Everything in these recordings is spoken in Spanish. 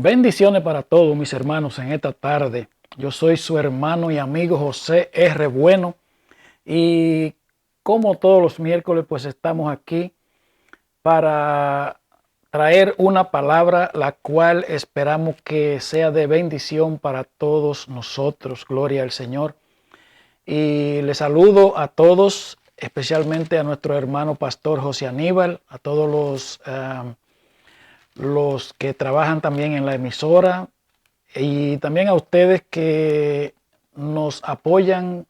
Bendiciones para todos mis hermanos en esta tarde. Yo soy su hermano y amigo José R. Bueno y como todos los miércoles pues estamos aquí para traer una palabra la cual esperamos que sea de bendición para todos nosotros. Gloria al Señor. Y les saludo a todos, especialmente a nuestro hermano pastor José Aníbal, a todos los que trabajan también en la emisora y también a ustedes que nos apoyan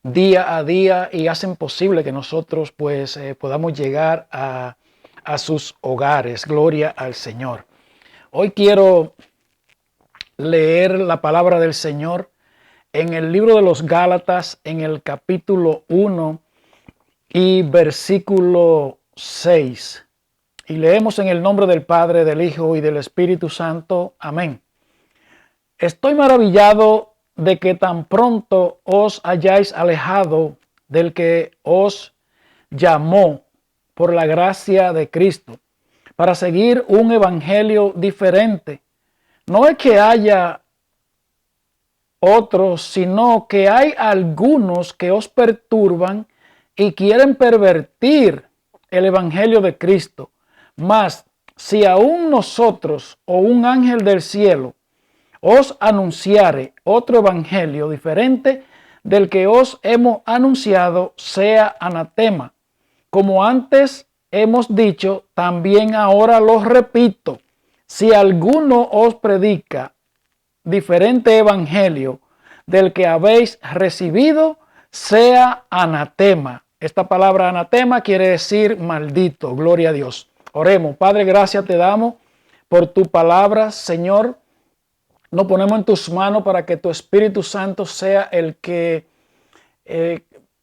día a día y hacen posible que nosotros pues podamos llegar a sus hogares. Gloria al Señor. Hoy quiero leer la palabra del Señor en el libro de los Gálatas, en el capítulo 1 y versículo 6. Y leemos en el nombre del Padre, del Hijo y del Espíritu Santo. Amén. Estoy maravillado de que tan pronto os hayáis alejado del que os llamó por la gracia de Cristo para seguir un evangelio diferente. No es que haya otros, sino que hay algunos que os perturban y quieren pervertir el evangelio de Cristo. Mas si aún nosotros o un ángel del cielo os anunciare otro evangelio diferente del que os hemos anunciado, sea anatema. Como antes hemos dicho, también ahora lo repito. Si alguno os predica diferente evangelio del que habéis recibido, sea anatema. Esta palabra anatema quiere decir maldito. Gloria a Dios. Oremos. Padre, gracias te damos por tu palabra, Señor. Nos ponemos en tus manos para que tu Espíritu Santo sea el que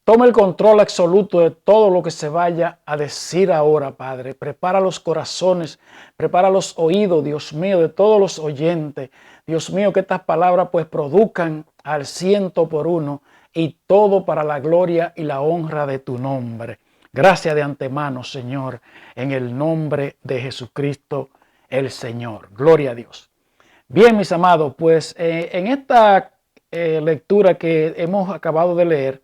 tome el control absoluto de todo lo que se vaya a decir ahora, Padre. Prepara los corazones, prepara los oídos, Dios mío, de todos los oyentes. Dios mío, que estas palabras pues produzcan al 100% y todo para la gloria y la honra de tu nombre. Gracias de antemano, Señor, en el nombre de Jesucristo el Señor. Gloria a Dios. Bien, mis amados, pues en esta lectura que hemos acabado de leer,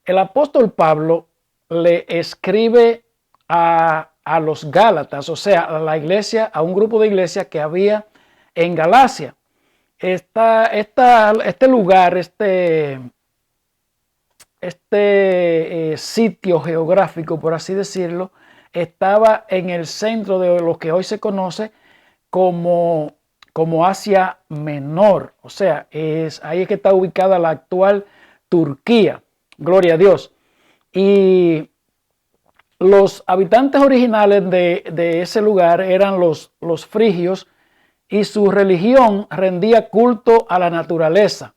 el apóstol Pablo le escribe a los Gálatas, o sea, a la iglesia, a un grupo de iglesia que había en Galacia. Este lugar, sitio geográfico, por así decirlo, estaba en el centro de lo que hoy se conoce como Asia Menor. O sea, ahí es que está ubicada la actual Turquía. Gloria a Dios. Y los habitantes originales de ese lugar eran los frigios y su religión rendía culto a la naturaleza.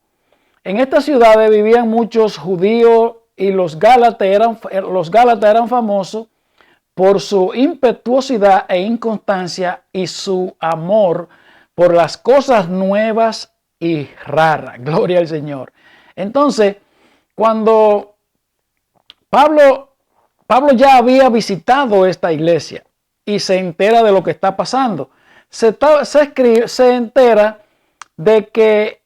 En estas ciudades vivían muchos judíos y los gálatas eran famosos por su impetuosidad e inconstancia y su amor por las cosas nuevas y raras. Gloria al Señor. Entonces, cuando Pablo ya había visitado esta iglesia y se entera de lo que está pasando, se entera de que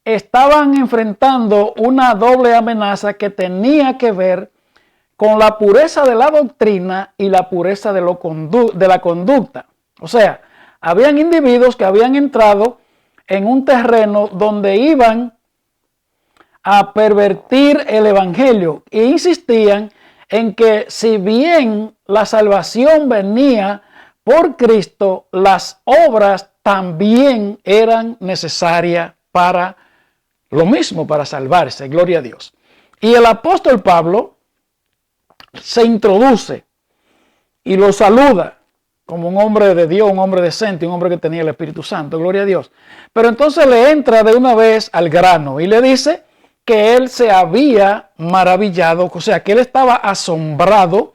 estaban enfrentando una doble amenaza que tenía que ver con la pureza de la doctrina y la pureza de la conducta. O sea, habían individuos que habían entrado en un terreno donde iban a pervertir el evangelio e insistían en que si bien la salvación venía por Cristo, las obras también eran necesarias para lo mismo, para salvarse. Gloria a Dios. Y el apóstol Pablo se introduce y lo saluda como un hombre de Dios, un hombre decente, un hombre que tenía el Espíritu Santo. Gloria a Dios. Pero entonces le entra de una vez al grano y le dice que él se había maravillado, o sea, que él estaba asombrado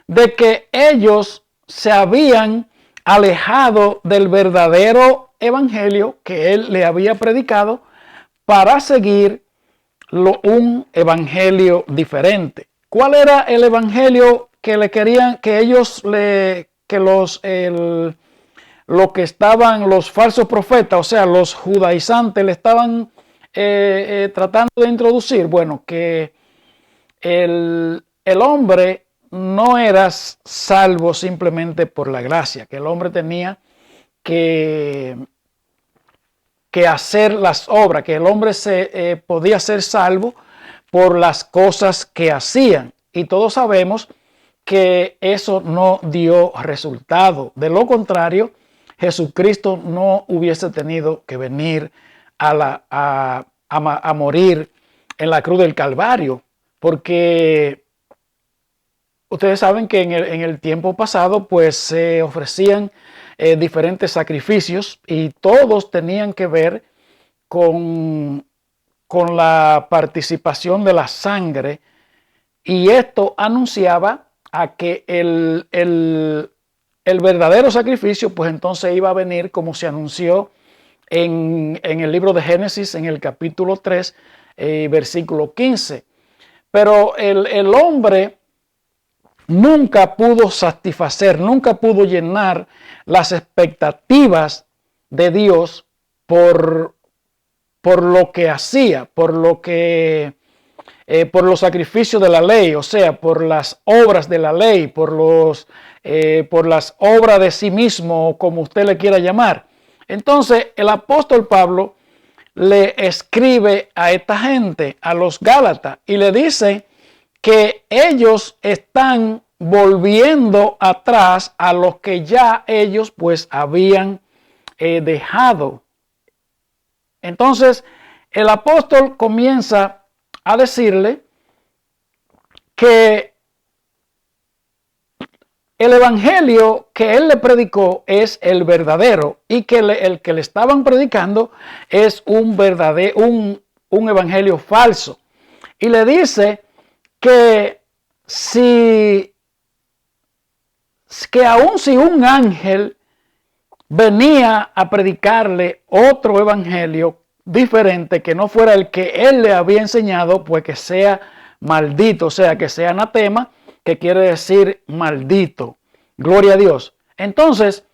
de que ellos se habían alejado del verdadero evangelio que él le había predicado para seguir un evangelio diferente. ¿Cuál era el evangelio que le querían, que ellos lo que estaban los falsos profetas, o sea, los judaizantes, le estaban tratando de introducir? Bueno, que el hombre no era salvo simplemente por la gracia, que el hombre tenía que hacer las obras, que el hombre podía ser salvo por las cosas que hacían. Y todos sabemos que eso no dio resultado. De lo contrario, Jesucristo no hubiese tenido que venir a morir en la cruz del Calvario, porque ustedes saben que en el tiempo pasado pues se ofrecían diferentes sacrificios y todos tenían que ver con la participación de la sangre, y esto anunciaba a que el verdadero sacrificio pues entonces iba a venir, como se anunció en el libro de Génesis, en el capítulo 3, versículo 15. Pero el hombre nunca pudo satisfacer, nunca pudo llenar las expectativas de Dios por lo que hacía, por los sacrificios de la ley, o sea, por las obras de la ley, por las obras de sí mismo, como usted le quiera llamar. Entonces, el apóstol Pablo le escribe a esta gente, a los Gálatas, y le dice que ellos están volviendo atrás a los que ya ellos pues habían dejado. Entonces, el apóstol comienza a decirle que el evangelio que él le predicó es el verdadero, y que el que le estaban predicando es un evangelio falso. Y le dice que aun si un ángel venía a predicarle otro evangelio diferente que no fuera el que él le había enseñado, pues que sea maldito, o sea, que sea anatema, que quiere decir maldito. Gloria a Dios. Entonces,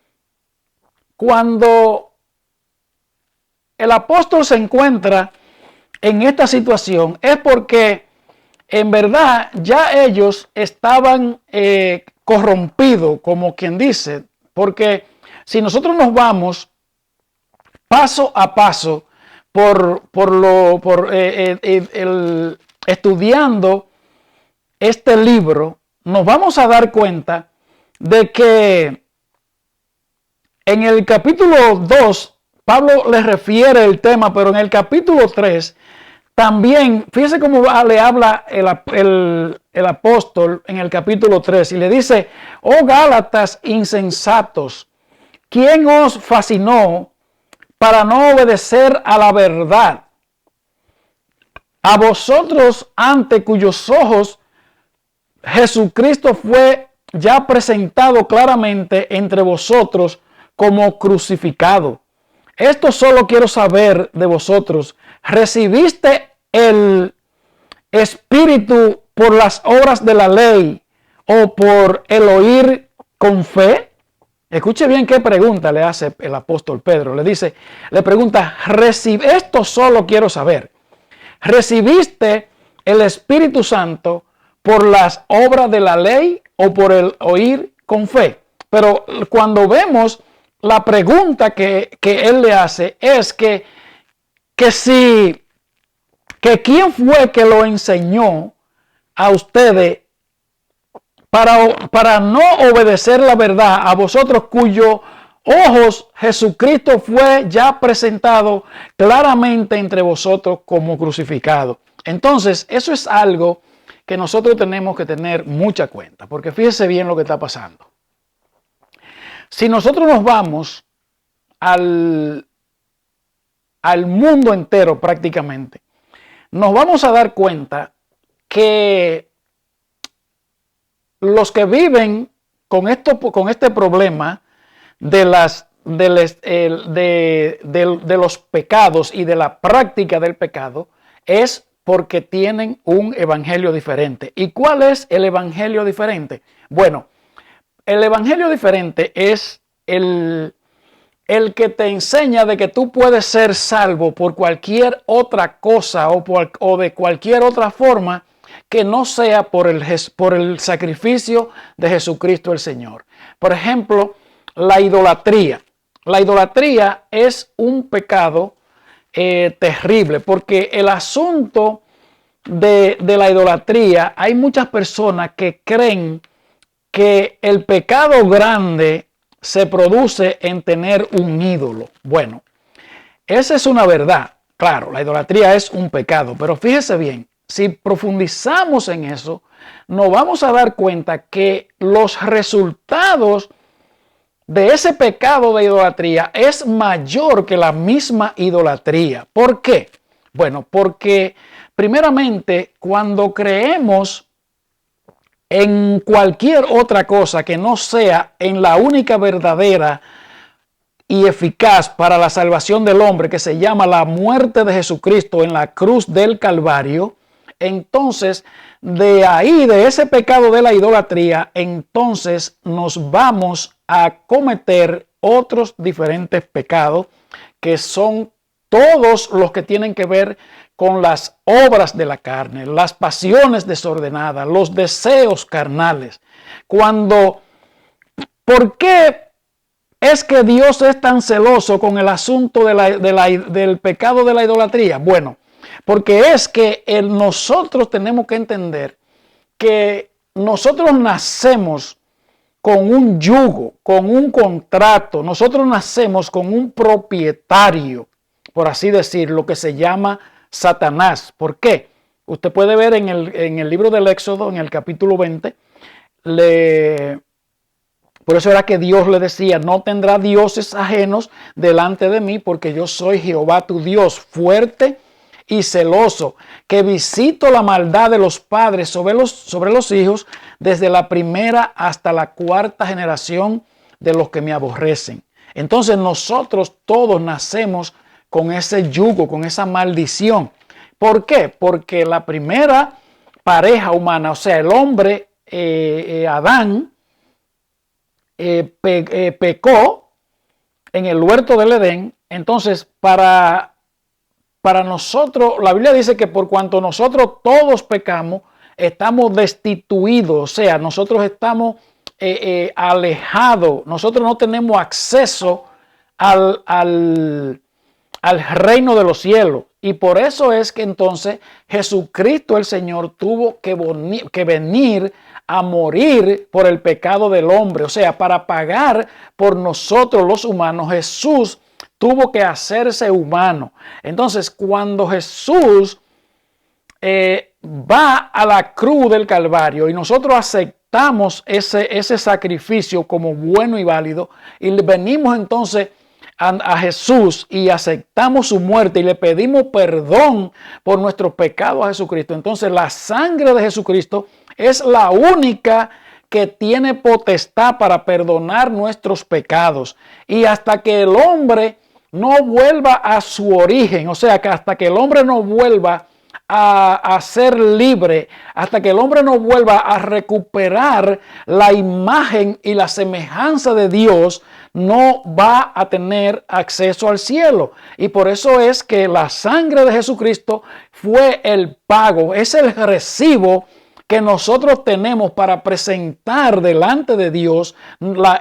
cuando el apóstol se encuentra en esta situación, es porque en verdad ya ellos estaban corrompidos, como quien dice, porque si nosotros nos vamos paso a paso estudiando este libro, nos vamos a dar cuenta de que en el capítulo 2 Pablo le refiere el tema, pero en el capítulo 3 también, fíjese cómo le habla el apóstol en el capítulo 3 y le dice: oh Gálatas insensatos, ¿quién os fascinó para no obedecer a la verdad? A vosotros, ante cuyos ojos Jesucristo fue ya presentado claramente entre vosotros como crucificado. Esto solo quiero saber de vosotros: ¿recibiste el Espíritu por las obras de la ley o por el oír con fe? Escuche bien qué pregunta le hace el apóstol Pedro. Le pregunta, esto solo quiero saber: ¿recibiste el Espíritu Santo por las obras de la ley o por el oír con fe? Pero cuando vemos la pregunta que él le hace es que quién fue que lo enseñó a ustedes para no obedecer la verdad, a vosotros cuyos ojos Jesucristo fue ya presentado claramente entre vosotros como crucificado. Entonces, eso es algo que nosotros tenemos que tener mucha cuenta, porque fíjese bien lo que está pasando. Si nosotros nos vamos al mundo entero prácticamente, nos vamos a dar cuenta que los que viven con este problema de los pecados y de la práctica del pecado es porque tienen un evangelio diferente. ¿Y cuál es el evangelio diferente? Bueno, el evangelio diferente es el el que te enseña de que tú puedes ser salvo por cualquier otra cosa o de cualquier otra forma que no sea por el sacrificio de Jesucristo el Señor. Por ejemplo, la idolatría. La idolatría es un pecado terrible, porque el asunto de la idolatría, hay muchas personas que creen que el pecado grande se produce en tener un ídolo. Bueno, esa es una verdad. Claro, la idolatría es un pecado, pero fíjese bien, si profundizamos en eso, nos vamos a dar cuenta que los resultados de ese pecado de idolatría es mayor que la misma idolatría. ¿Por qué? Bueno, porque primeramente cuando creemos en cualquier otra cosa que no sea en la única verdadera y eficaz para la salvación del hombre, que se llama la muerte de Jesucristo en la cruz del Calvario, entonces de ahí, de ese pecado de la idolatría, entonces nos vamos a cometer otros diferentes pecados que son todos los que tienen que ver con las obras de la carne, las pasiones desordenadas, los deseos carnales. ¿Por qué es que Dios es tan celoso con el asunto del pecado de la idolatría? Bueno, porque es que nosotros tenemos que entender que nosotros nacemos con un yugo, con un contrato, nosotros nacemos con un propietario, por así decirlo, que se llama Satanás. ¿Por qué? Usted puede ver en el libro del Éxodo, en el capítulo 20, por eso era que Dios le decía, no tendrá dioses ajenos delante de mí, porque yo soy Jehová tu Dios, fuerte y celoso, que visito la maldad de los padres sobre los hijos, desde la primera hasta la cuarta generación de los que me aborrecen. Entonces nosotros todos nacemos con ese yugo, con esa maldición. ¿Por qué? Porque la primera pareja humana, o sea, el hombre Adán, pecó en el huerto del Edén. Entonces, para nosotros, la Biblia dice que por cuanto nosotros todos pecamos, estamos destituidos, o sea, nosotros estamos alejados, nosotros no tenemos acceso al reino de los cielos. Y por eso es que entonces Jesucristo el Señor tuvo que venir a morir por el pecado del hombre. O sea, para pagar por nosotros los humanos, Jesús tuvo que hacerse humano. Entonces, cuando Jesús va a la cruz del Calvario y nosotros aceptamos ese sacrificio como bueno y válido y venimos entonces a Jesús y aceptamos su muerte y le pedimos perdón por nuestros pecados a Jesucristo, entonces la sangre de Jesucristo es la única que tiene potestad para perdonar nuestros pecados. Y hasta que el hombre no vuelva a su origen, o sea, que hasta que el hombre no vuelva a ser libre, hasta que el hombre no vuelva a recuperar la imagen y la semejanza de Dios, no va a tener acceso al cielo. Y por eso es que la sangre de Jesucristo fue el pago, es el recibo que nosotros tenemos para presentar delante de Dios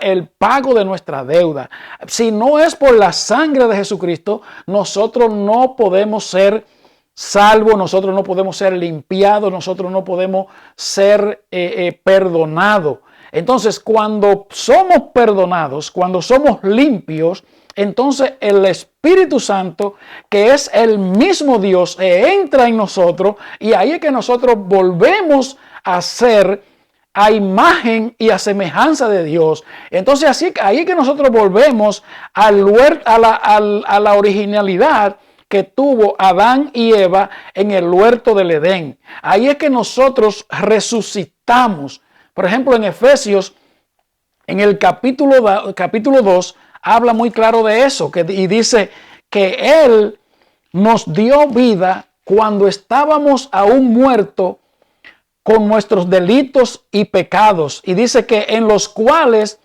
el pago de nuestra deuda. Si no es por la sangre de Jesucristo, nosotros no podemos ser salvos, nosotros no podemos ser limpiados, nosotros no podemos ser perdonados. Entonces, cuando somos perdonados, cuando somos limpios, entonces el Espíritu Santo, que es el mismo Dios, entra en nosotros y ahí es que nosotros volvemos a ser a imagen y a semejanza de Dios. Entonces ahí es que nosotros volvemos a la originalidad que tuvo Adán y Eva en el huerto del Edén. Ahí es que nosotros resucitamos. Por ejemplo, en Efesios, en el capítulo 2, habla muy claro de eso, y dice que Él nos dio vida cuando estábamos aún muertos con nuestros delitos y pecados. Y dice que en los cuales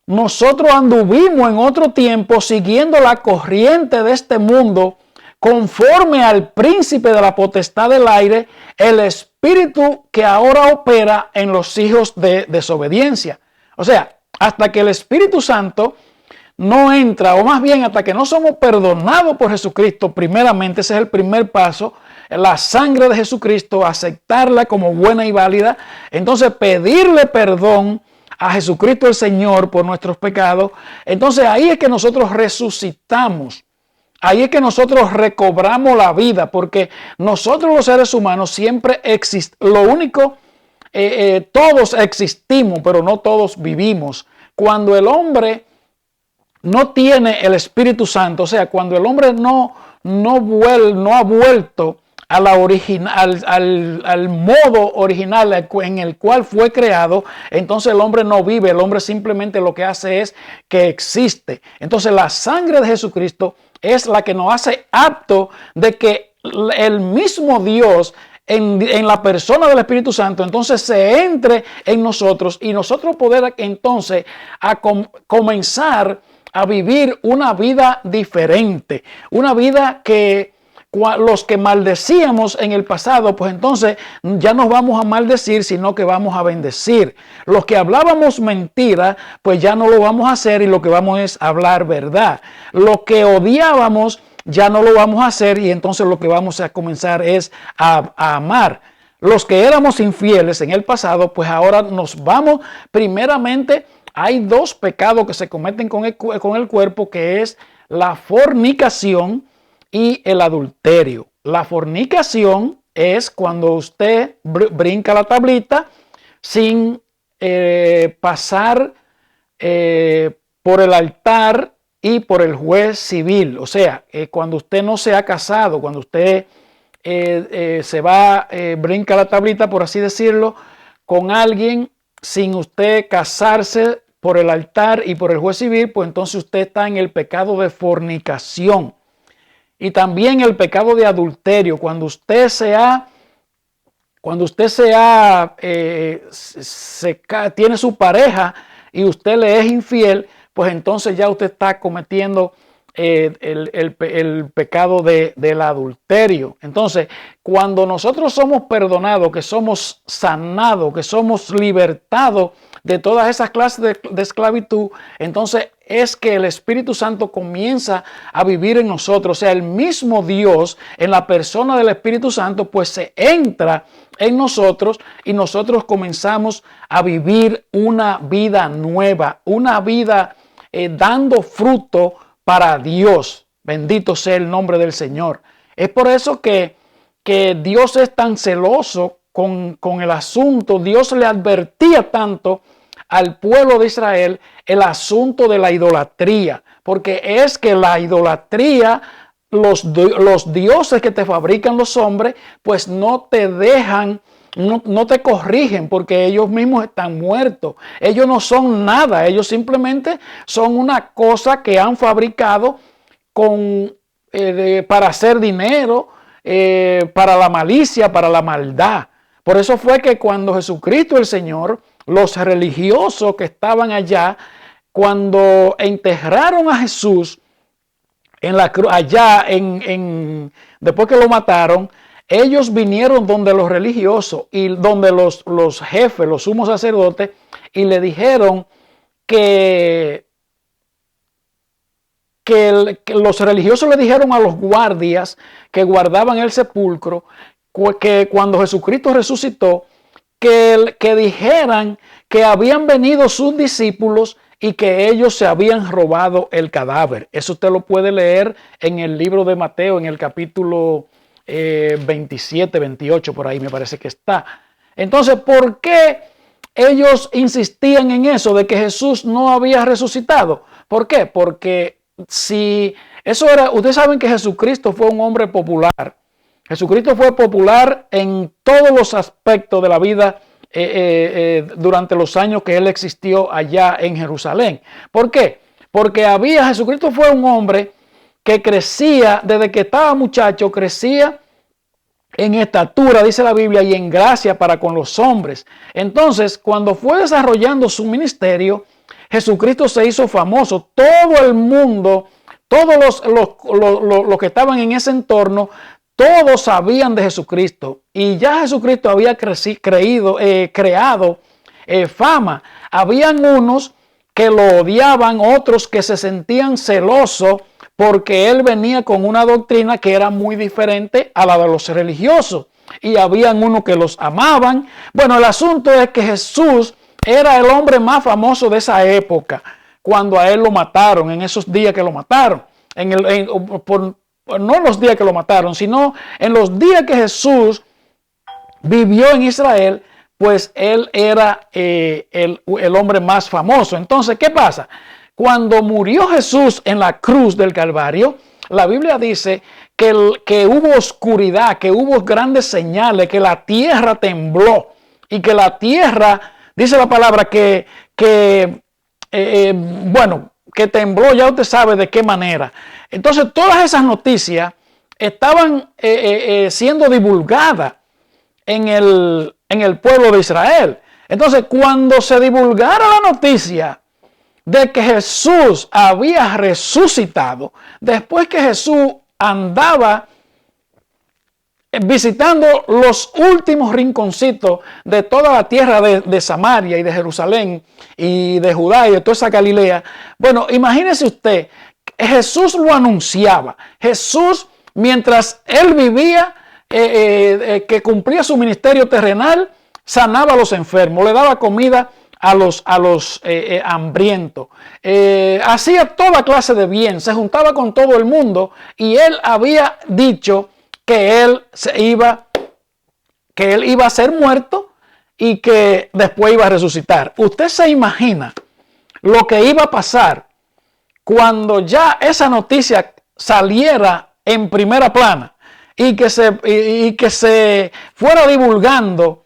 nosotros anduvimos en otro tiempo siguiendo la corriente de este mundo, conforme al príncipe de la potestad del aire, el espíritu que ahora opera en los hijos de desobediencia. O sea, hasta que el Espíritu Santo no entra, o más bien hasta que no somos perdonados por Jesucristo, primeramente, ese es el primer paso, la sangre de Jesucristo, aceptarla como buena y válida, entonces pedirle perdón a Jesucristo el Señor por nuestros pecados. Entonces ahí es que nosotros resucitamos, ahí es que nosotros recobramos la vida, porque nosotros los seres humanos siempre existimos, lo único, todos existimos, pero no todos vivimos. Cuando el hombre no tiene el Espíritu Santo, o sea, cuando el hombre no ha vuelto a la al modo original en el cual fue creado, entonces el hombre no vive, el hombre simplemente lo que hace es que existe. Entonces la sangre de Jesucristo es la que nos hace apto de que el mismo Dios en la persona del Espíritu Santo entonces se entre en nosotros y nosotros poder entonces comenzar a vivir una vida diferente, una vida que los que maldecíamos en el pasado, pues entonces ya no vamos a maldecir, sino que vamos a bendecir. Los que hablábamos mentira, pues ya no lo vamos a hacer y lo que vamos es hablar verdad. Los que odiábamos, ya no lo vamos a hacer y entonces lo que vamos a comenzar es a amar. Los que éramos infieles en el pasado, pues ahora nos vamos primeramente. Hay dos pecados que se cometen con el cuerpo, que es la fornicación y el adulterio. La fornicación es cuando usted brinca la tablita sin pasar por el altar y por el juez civil. O sea, cuando usted no se ha casado, cuando usted brinca la tablita, por así decirlo, con alguien sin usted casarse por el altar y por el juez civil, pues entonces usted está en el pecado de fornicación. Y también el pecado de adulterio, cuando usted tiene su pareja y usted le es infiel, pues entonces ya usted está cometiendo el pecado del adulterio. Entonces, cuando nosotros somos perdonados, que somos sanados, que somos libertados de todas esas clases de esclavitud, entonces es que el Espíritu Santo comienza a vivir en nosotros. O sea, el mismo Dios en la persona del Espíritu Santo pues se entra en nosotros y nosotros comenzamos a vivir una vida nueva, una vida dando fruto para Dios. Bendito sea el nombre del Señor. Es por eso que Dios es tan celoso con el asunto. Dios le advertía tanto al pueblo de Israel el asunto de la idolatría, porque es que la idolatría, los dioses que te fabrican los hombres, pues no te dejan, no te corrigen, porque ellos mismos están muertos. Ellos no son nada, ellos simplemente son una cosa que han fabricado para hacer dinero, para la malicia, para la maldad. Por eso fue que cuando Jesucristo el Señor, los religiosos que estaban allá, cuando enterraron a Jesús en la cruz, después que lo mataron, ellos vinieron donde los religiosos y donde los jefes, los sumos sacerdotes, y le dijeron que los religiosos le dijeron a los guardias que guardaban el sepulcro, que cuando Jesucristo resucitó, que dijeran que habían venido sus discípulos y que ellos se habían robado el cadáver. Eso usted lo puede leer en el libro de Mateo, en el capítulo 27, 28, por ahí me parece que está. Entonces, ¿por qué ellos insistían en eso de que Jesús no había resucitado? ¿Por qué? Porque si eso era, ustedes saben que Jesucristo fue un hombre popular. Jesucristo fue popular en todos los aspectos de la vida durante los años que él existió allá en Jerusalén. ¿Por qué? Porque Jesucristo fue un hombre que crecía, desde que estaba muchacho, crecía en estatura, dice la Biblia, y en gracia para con los hombres. Entonces, cuando fue desarrollando su ministerio, Jesucristo se hizo famoso. Todo el mundo, todos los que estaban en ese entorno, todos sabían de Jesucristo. Y ya Jesucristo había creado fama. Habían unos que lo odiaban, otros que se sentían celosos porque él venía con una doctrina que era muy diferente a la de los religiosos. Y habían unos que los amaban. Bueno, el asunto es que Jesús era el hombre más famoso de esa época, cuando a él lo mataron, en esos días que lo mataron. No en los días que lo mataron, sino en los días que Jesús vivió en Israel, pues él era el hombre más famoso. Entonces, ¿qué pasa? Cuando murió Jesús en la cruz del Calvario, la Biblia dice que hubo oscuridad, que hubo grandes señales, que la tierra tembló y que la tierra, dice la palabra, que tembló, ya usted sabe de qué manera. Entonces, todas esas noticias estaban siendo divulgadas en el pueblo de Israel. Entonces, cuando se divulgara la noticia de que Jesús había resucitado, después que Jesús andaba visitando los últimos rinconcitos de toda la tierra de Samaria y de Jerusalén y de Judá y de toda esa Galilea. Bueno, imagínese usted, Jesús lo anunciaba. Jesús, mientras él vivía, que cumplía su ministerio terrenal, sanaba a los enfermos, le daba comida a los hambrientos, hacía toda clase de bien, se juntaba con todo el mundo, y él había dicho que él iba a ser muerto y que después iba a resucitar. Usted se imagina lo que iba a pasar cuando ya esa noticia saliera en primera plana y que se fuera divulgando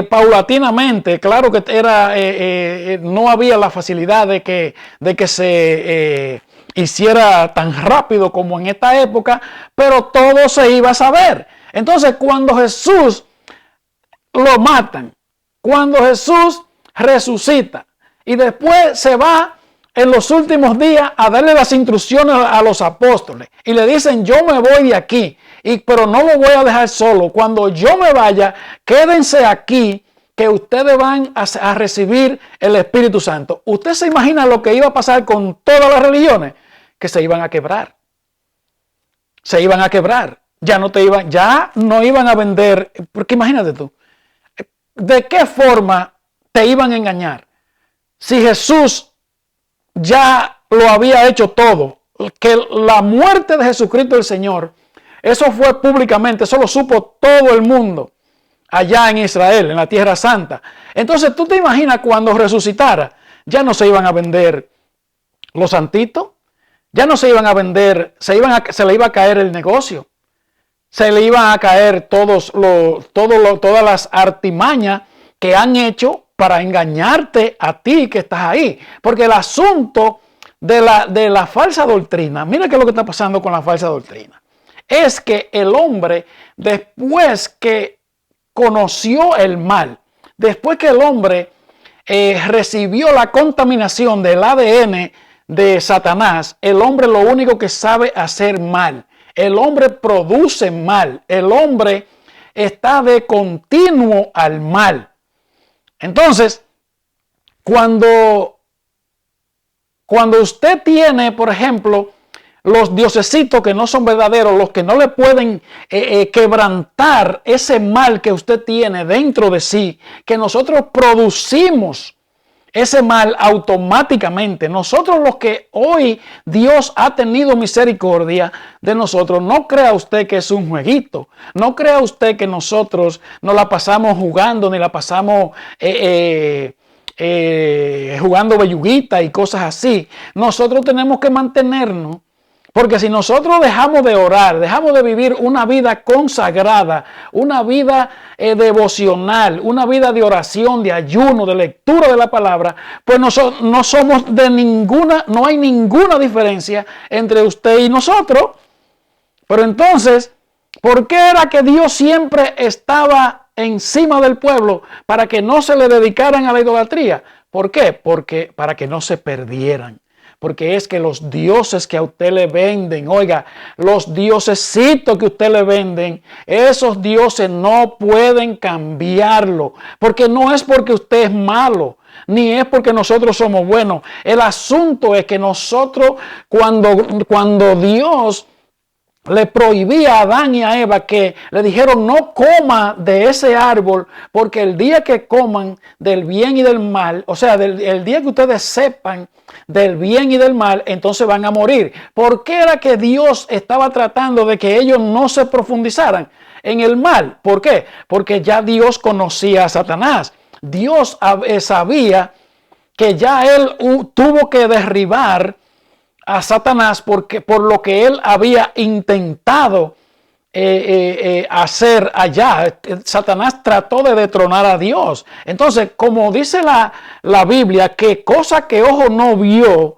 paulatinamente. Claro que no había la facilidad de que se hiciera tan rápido como en esta época, pero todo se iba a saber. Entonces, cuando Jesús lo matan, cuando Jesús resucita y después se va en los últimos días a darle las instrucciones a los apóstoles y le dicen: yo me voy de aquí, pero no lo voy a dejar solo. Cuando yo me vaya, quédense aquí, que ustedes van a recibir el Espíritu Santo. ¿Usted se imagina lo que iba a pasar con todas las religiones? Que se iban a quebrar. Se iban a quebrar. Ya no iban a vender. Porque imagínate tú, ¿de qué forma te iban a engañar? Si Jesús ya lo había hecho todo, que la muerte de Jesucristo el Señor, eso fue públicamente, eso lo supo todo el mundo allá en Israel, en la Tierra Santa. Entonces, ¿tú te imaginas cuando resucitara? Ya no se iban a vender los santitos, ya no se iban a vender, se le iba a caer el negocio, se le iban a caer todas las artimañas que han hecho para engañarte a ti que estás ahí. Porque el asunto de la falsa doctrina, mira qué es lo que está pasando con la falsa doctrina, es que el hombre, después que conoció el mal, después que el hombre recibió la contaminación del ADN de Satanás, el hombre lo único que sabe hacer mal. El hombre produce mal. El hombre está de continuo al mal. Entonces, cuando usted tiene, por ejemplo, los diosesitos que no son verdaderos, los que no le pueden quebrantar ese mal que usted tiene dentro de sí, que nosotros producimos ese mal automáticamente. Nosotros, los que hoy Dios ha tenido misericordia de nosotros, no crea usted que es un jueguito, no crea usted que nosotros no la pasamos jugando, ni la pasamos jugando belluguita y cosas así. Nosotros tenemos que mantenernos, porque si nosotros dejamos de orar, dejamos de vivir una vida consagrada, una vida devocional, una vida de oración, de ayuno, de lectura de la palabra, pues no somos no hay ninguna diferencia entre usted y nosotros. Pero entonces, ¿por qué era que Dios siempre estaba encima del pueblo para que no se le dedicaran a la idolatría? ¿Por qué? Porque para que no se perdieran. Porque es que los dioses que a usted le venden, oiga, los diosesitos que a usted le venden, esos dioses no pueden cambiarlo. Porque no es porque usted es malo, ni es porque nosotros somos buenos. El asunto es que nosotros, cuando Dios le prohibía a Adán y a Eva, que le dijeron no coma de ese árbol, porque el día que coman del bien y del mal, o sea, el día que ustedes sepan del bien y del mal, entonces van a morir. ¿Por qué era que Dios estaba tratando de que ellos no se profundizaran en el mal? ¿Por qué? Porque ya Dios conocía a Satanás. Dios sabía que ya él tuvo que derribar a Satanás por lo que él había intentado hacer allá. Satanás trató de destronar a Dios. Entonces, como dice la Biblia, que cosa que ojo no vio,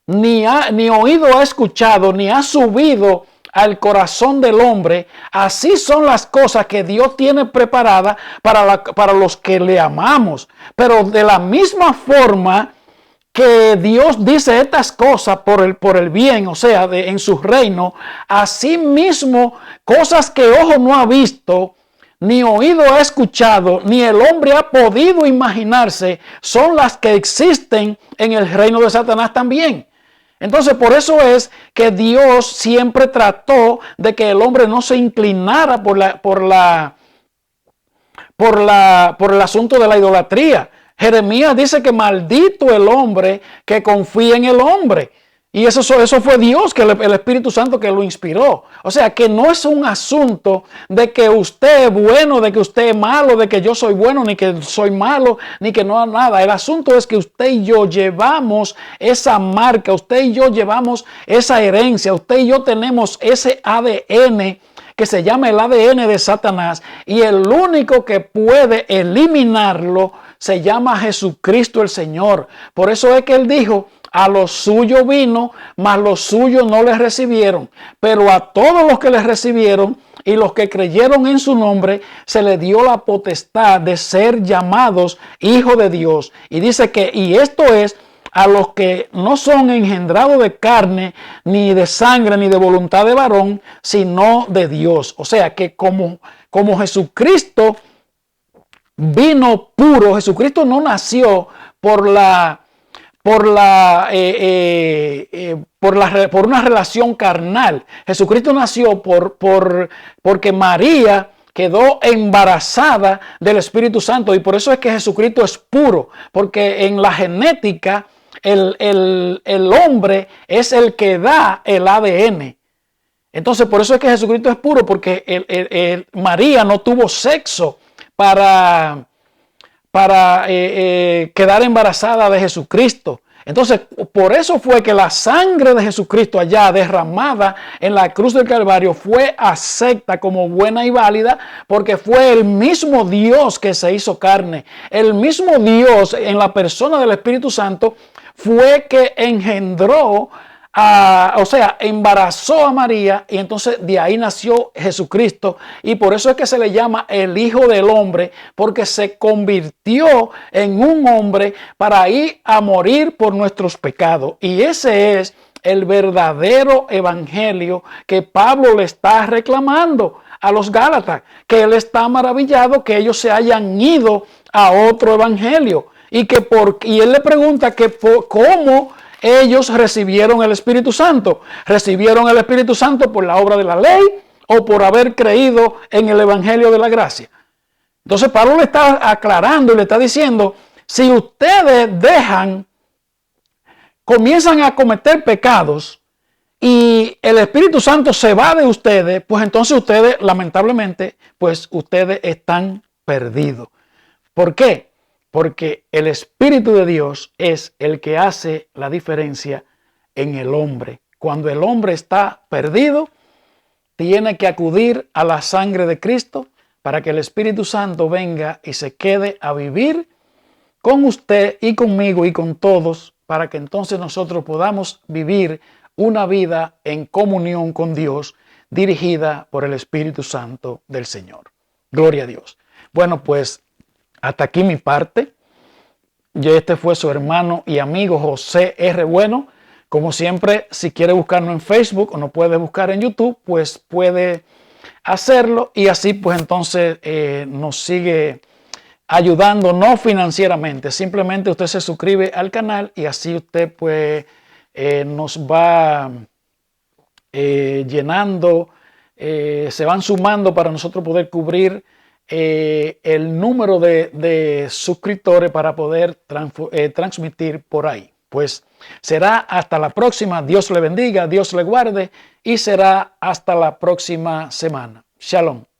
ni oído ha escuchado, ni ha subido al corazón del hombre, así son las cosas que Dios tiene preparadas para los que le amamos. Pero de la misma forma que Dios dice estas cosas por el bien, o sea, en su reino, así mismo cosas que ojo no ha visto, ni oído ha escuchado, ni el hombre ha podido imaginarse, son las que existen en el reino de Satanás también. Entonces, por eso es que Dios siempre trató de que el hombre no se inclinara por el asunto de la idolatría. Jeremías dice que maldito el hombre que confía en el hombre. Y eso fue Dios, que el Espíritu Santo que lo inspiró. O sea, que no es un asunto de que usted es bueno, de que usted es malo, de que yo soy bueno, ni que soy malo, ni que no nada. El asunto es que usted y yo llevamos esa marca, usted y yo llevamos esa herencia, usted y yo tenemos ese ADN que se llama el ADN de Satanás, y el único que puede eliminarlo se llama Jesucristo el Señor. Por eso es que él dijo: a los suyos vino, mas los suyos no les recibieron. Pero a todos los que les recibieron y los que creyeron en su nombre, se les dio la potestad de ser llamados hijos de Dios. Y dice que, y esto es a los que no son engendrados de carne, ni de sangre, ni de voluntad de varón, sino de Dios. O sea que como Jesucristo vino puro, Jesucristo no nació por una relación carnal. Jesucristo nació porque María quedó embarazada del Espíritu Santo, y por eso es que Jesucristo es puro, porque en la genética el hombre es el que da el ADN. Entonces, por eso es que Jesucristo es puro, porque María no tuvo sexo para quedar embarazada de Jesucristo. Entonces, por eso fue que la sangre de Jesucristo allá derramada en la cruz del Calvario fue acepta como buena y válida, porque fue el mismo Dios que se hizo carne. El mismo Dios en la persona del Espíritu Santo fue que engendró, embarazó a María, y entonces de ahí nació Jesucristo. Y por eso es que se le llama el Hijo del Hombre, porque se convirtió en un hombre para ir a morir por nuestros pecados. Y ese es el verdadero evangelio que Pablo le está reclamando a los Gálatas, que él está maravillado que ellos se hayan ido a otro evangelio. Y él le pregunta cómo ellos recibieron el Espíritu Santo. ¿Recibieron el Espíritu Santo por la obra de la ley o por haber creído en el Evangelio de la gracia? Entonces Pablo le está aclarando y le está diciendo: si ustedes comienzan a cometer pecados y el Espíritu Santo se va de ustedes, pues entonces ustedes, lamentablemente, pues ustedes están perdidos. ¿Por qué? Porque el Espíritu de Dios es el que hace la diferencia en el hombre. Cuando el hombre está perdido, tiene que acudir a la sangre de Cristo para que el Espíritu Santo venga y se quede a vivir con usted y conmigo y con todos, para que entonces nosotros podamos vivir una vida en comunión con Dios, dirigida por el Espíritu Santo del Señor. Gloria a Dios. Bueno, pues hasta aquí mi parte. Este fue su hermano y amigo José R. Bueno. Como siempre, si quiere buscarnos en Facebook o nos puede buscar en YouTube, pues puede hacerlo y así pues entonces nos sigue ayudando, no financieramente, simplemente usted se suscribe al canal y así usted pues nos va llenando, se van sumando para nosotros poder cubrir el número de suscriptores para poder transmitir por ahí. Pues será hasta la próxima. Dios le bendiga, Dios le guarde y será hasta la próxima semana. Shalom.